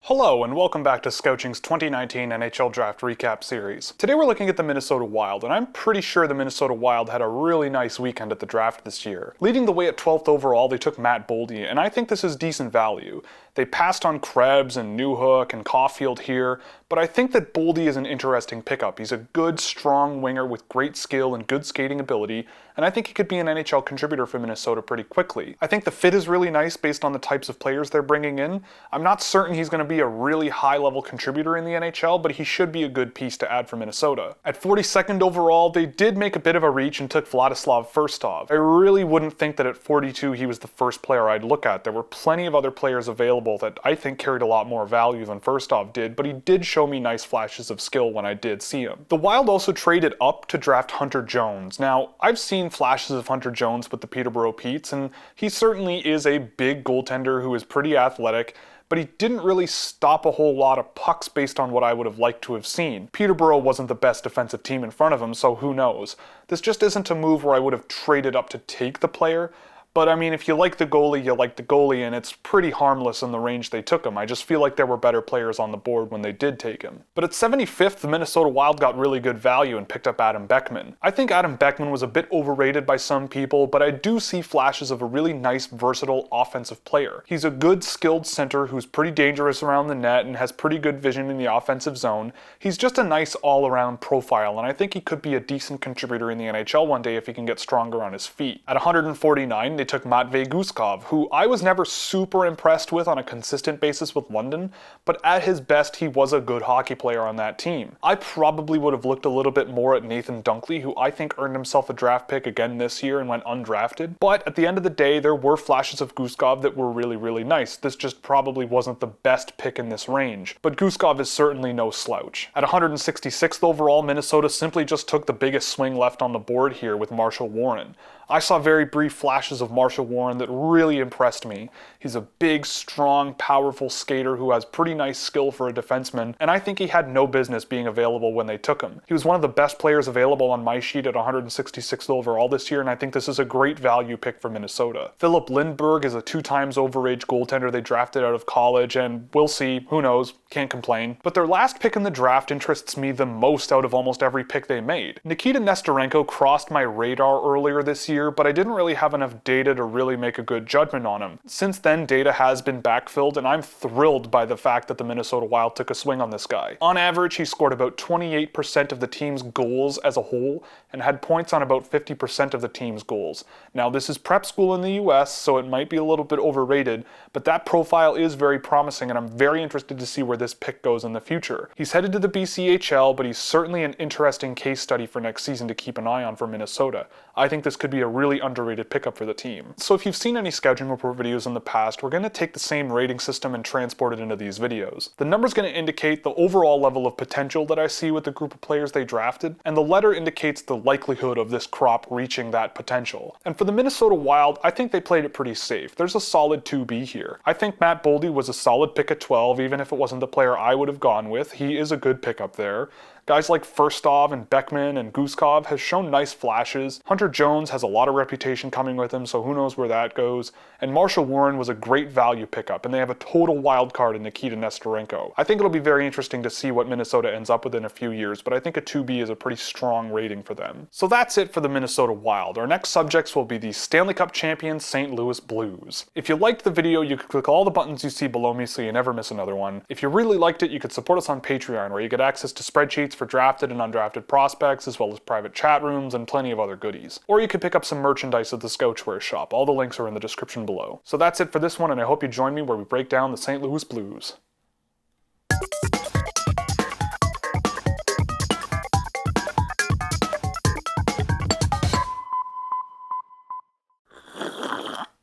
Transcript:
Hello and welcome back to Scouching's 2019 NHL Draft Recap Series. Today we're looking at the Minnesota Wild, and I'm pretty sure the Minnesota Wild had a really nice weekend at the draft this year. Leading the way at 12th overall, they took Matt Boldy, and I think this is decent value. They passed on Krebs and Newhook and Caulfield here, but I think that Boldy is an interesting pickup. He's a good, strong winger with great skill and good skating ability, and I think he could be an NHL contributor for Minnesota pretty quickly. I think the fit is really nice based on the types of players they're bringing in. I'm not certain he's going to be a really high-level contributor in the NHL, but he should be a good piece to add for Minnesota. At 42nd overall, they did make a bit of a reach and took Vladislav Firstov. I really wouldn't think that at 42 he was the first player I'd look at. There were plenty of other players available that I think carried a lot more value than Firstov did, but he did show me nice flashes of skill when I did see him. The Wild also traded up to draft Hunter Jones. Now, I've seen flashes of Hunter Jones with the Peterborough Petes, and he certainly is a big goaltender who is pretty athletic, but he didn't really stop a whole lot of pucks based on what I would have liked to have seen. Peterborough wasn't the best defensive team in front of him, so who knows. This just isn't a move where I would have traded up to take the player. But I mean, if you like the goalie, you like the goalie, and it's pretty harmless in the range they took him. I just feel like there were better players on the board when they did take him. But at 75th, the Minnesota Wild got really good value and picked up Adam Beckman. I think Adam Beckman was a bit overrated by some people, but I do see flashes of a really nice, versatile offensive player. He's a good, skilled center who's pretty dangerous around the net and has pretty good vision in the offensive zone. He's just a nice all-around profile, and I think he could be a decent contributor in the NHL one day if he can get stronger on his feet. At 149, they took Matvei Guskov, who I was never super impressed with on a consistent basis with London, but at his best he was a good hockey player on that team. I probably would have looked a little bit more at Nathan Dunkley, who I think earned himself a draft pick again this year and went undrafted, but at the end of the day there were flashes of Guskov that were really nice. This just probably wasn't the best pick in this range, but Guskov is certainly no slouch. At 166th overall, Minnesota simply just took the biggest swing left on the board here with Marshall Warren. I saw very brief flashes of Marshall Warren that really impressed me. He's a big, strong, powerful skater who has pretty nice skill for a defenseman, and I think he had no business being available when they took him. He was one of the best players available on my sheet at 166th overall this year, and I think this is a great value pick for Minnesota. Philip Lindbergh is a 2x overage goaltender they drafted out of college, and we'll see, who knows, can't complain. But their last pick in the draft interests me the most out of almost every pick they made. Nikita Nesterenko crossed my radar earlier this year, but I didn't really have enough data to really make a good judgment on him. Since then, data has been backfilled, and I'm thrilled by the fact that the Minnesota Wild took a swing on this guy. On average, he scored about 28% of the team's goals as a whole, and had points on about 50% of the team's goals. Now, this is prep school in the US, so it might be a little bit overrated, but that profile is very promising, and I'm very interested to see where this pick goes in the future. He's headed to the BCHL, but he's certainly an interesting case study for next season to keep an eye on for Minnesota. I think this could be a really underrated pickup for the team. So if you've seen any Scouching Report videos in the past, we're going to take the same rating system and transport it into these videos. The number's going to indicate the overall level of potential that I see with the group of players they drafted, and the letter indicates the likelihood of this crop reaching that potential. And for the Minnesota Wild, I think they played it pretty safe. There's a solid 2B here. I think Matt Boldy was a solid pick at 12, even if it wasn't the player I would have gone with. He is a good pickup there. Guys like Firstov and Beckman and Guskov has shown nice flashes. Hunter Jones has a lot of reputation coming with him, so who knows where that goes. And Marshall Warren was a great value pickup, and they have a total wild card in Nikita Nesterenko. I think it'll be very interesting to see what Minnesota ends up with in a few years, but I think a 2B is a pretty strong rating for them. So that's it for the Minnesota Wild. Our next subjects will be the Stanley Cup champion St. Louis Blues. If you liked the video, you could click all the buttons you see below me so you never miss another one. If you really liked it, you could support us on Patreon, where you get access to spreadsheets for drafted and undrafted prospects, as well as private chat rooms and plenty of other goodies. Or you could pick up some merchandise at the Scouchwear shop. All the links are in the description below. So that's it for this one, and I hope you join me where we break down the St. Louis Blues.